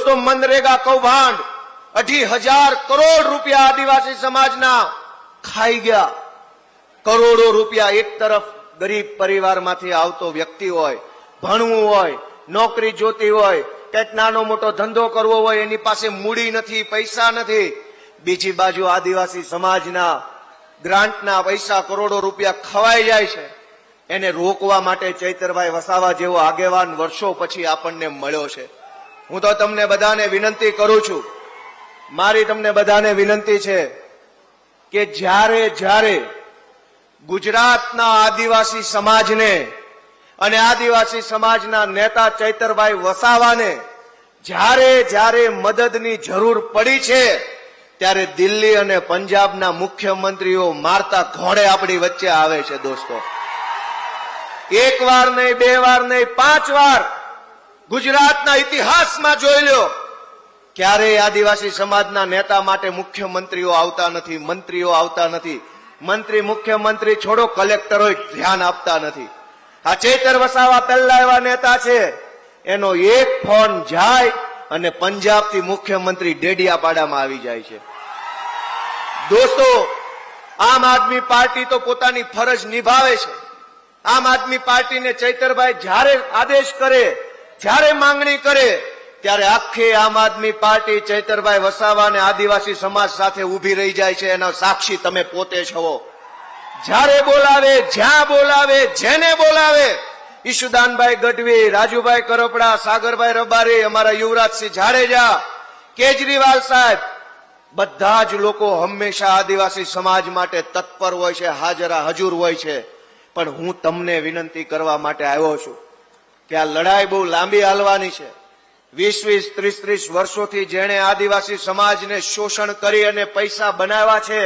દોસ્તો, મનરેગા કૌભાંડ 2,500 કરોડ રૂપિયા આદિવાસી સમાજના ખાઈ ગયા. કરોડો રૂપિયા એક તરફ ગરીબ પરિવારમાંથી આવતો વ્યક્તિ હોય, ભણવું હોય, નોકરી જોતી હોય, કંઈક નાનો મોટો ધંધો કરવો હોય, એની પાસે મૂડી નથી, પૈસા નથી. બીજી બાજુ આદિવાસી સમાજના ગ્રાન્ટના પૈસા કરોડો રૂપિયા ખવાઈ જાય છે. એને રોકવા માટે ચૈતરભાઈ વસાવા જેવો આગેવાન વર્ષો પછી આપણને મળ્યો છે. હું તો તમને બધાને વિનંતી કરું છું, મારી તમને બધાને વિનંતી છે કે જ્યારે ગુજરાતના આદિવાસી સમાજને અને આદિવાસી સમાજના નેતા ચૈતરભાઈ વસાવાને જ્યારે મદદની જરૂર પડી છે, ત્યારે દિલ્હી અને પંજાબના મુખ્યમંત્રીઓ મારતા ઘોડે આપણી વચ્ચે આવે છે. દોસ્તો, એક વાર નહીં, બે વાર નહીં, 5 વાર ગુજરાતના ઇતિહાસમાં જોઈ લો, ક્યારેય આદિવાસી સમાજના નેતા માટે મુખ્યમંત્રીઓ આવતા નથી, મંત્રીઓ આવતા નથી. મંત્રી મુખ્યમંત્રી છોડો, કલેક્ટરો ધ્યાન આપતા નથી. આ ચૈતર વસાવા પહેલા એવા નેતા છે, એનો એક ફોન જાય અને પંજાબથી મુખ્યમંત્રી ડેડિયાપાડામાં આવી જાય છે. દોસ્તો, આમ આદમી પાર્ટી તો પોતાની ફરજ નિભાવે છે. આમ આદમી પાર્ટીને ચૈતરભાઈ જ્યારે આદેશ કરે, જ્યારે માંગણી કરે, ત્યારે આખી આમ આદમી પાર્ટી ચૈતરભાઈ વસાવા અને આદિવાસી સમાજ સાથે ઉભી રહી જાય છે. એના સાક્ષી તમે પોતે છો. જ્યારે બોલાવે, જ્યાં બોલાવે, જેને બોલાવે, ઈશુદાનભાઈ ગઢવી, રાજુભાઈ કરપડા, સાગરભાઈ રબારી, અમારા યુવરાજસિંહ જાડેજા, કેજરીવાલ સાહેબ, બધા જ લોકો હંમેશા આદિવાસી સમાજ માટે તત્પર હોય છે, હજુર હોય છે. પણ હું તમને વિનંતી કરવા માટે આવ્યો છું કે આ લડાઈ બહુ લાંબી હાલવાની છે. 20-20, 30-30 વર્ષોથી જેણે આદિવાસી સમાજને શોષણ કરી અને પૈસા બનાવ્યા છે,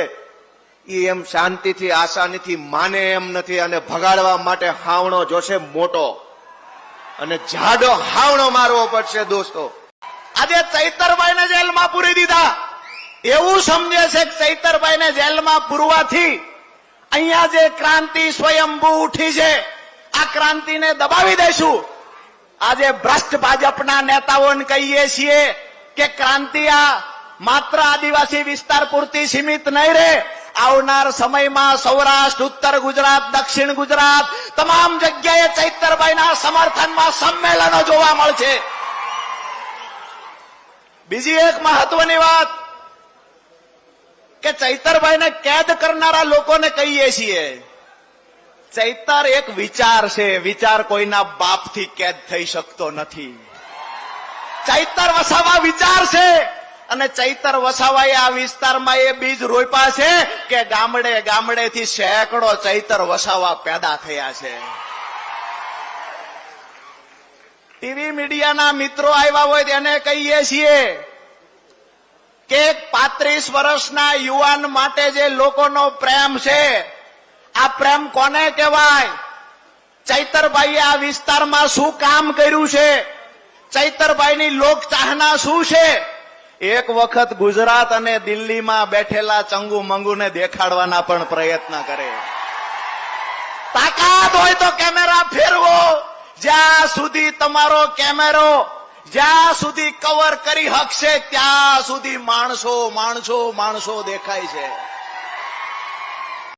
એ એમ શાંતિથી આસાનીથી માને એમ નથી. અને ભગાડવા માટે હાવણો જોશે મોટો, અને જાડો હાવણો મારવો પડશે. દોસ્તો, આજે ચૈતરભાઈને જેલમાં પૂરી દીધા એવું સમજે છે કે ચૈતરભાઈને જેલમાં પૂરવાથી અહીંયા જે ક્રાંતિ સ્વયંભૂ ઉઠી છે, આ ક્રાંતિને દબાવી દેશું. આજે ભ્રષ્ટ ભાજપના નેતાઓને કહીએ છીએ કે ક્રાંતિ આ માત્ર આદિવાસી વિસ્તાર પૂરતી સીમિત નહીં રહે. આવનાર સમયમાં સૌરાષ્ટ્ર, ઉત્તર ગુજરાત, દક્ષિણ ગુજરાત, તમામ જગ્યાએ ચૈતરભાઈના સમર્થનમાં સંમેલનો જોવા મળશે. બીજી એક મહત્વની વાત કે ચૈતરભાઈને કેદ કરનારા લોકોને કહીએ છીએ, ચૈતર એક વિચાર છે, વિચાર કોઈના બાપથી કેદ થઈ શકતો નથી. ચૈતર વસાવા વિચાર છે, અને ચૈતર વસાવાએ આ વિસ્તારમાં એ બીજ રોપ્યા છે કે ગામડે ગામડેથી સેંકડો ચૈતર વસાવા પેદા થયા છે. ટીવી મીડિયાના મિત્રો આવ્યા હોય તેને કહીએ છીએ કે 35 વર્ષના યુવાન માટે જે લોકોનો પ્રેમ છે, આ પ્રેમ કોને કહેવાય? ચૈતરભાઈએ આ વિસ્તારમાં શું કામ કર્યું છે? ચૈતરભાઈની લોક ચાહના શું છે? એક વખત ગુજરાત અને દિલ્હીમાં બેઠેલા ચંગુ મંગુને દેખાડવાના પણ પ્રયત્ન કરે. તાકાત હોય તો કેમેરા ફેરવો. જ્યાં સુધી તમારો કેમેરો જ્યાં સુધી કવર કરી શકશે ત્યાં સુધી માણસો દેખાય છે.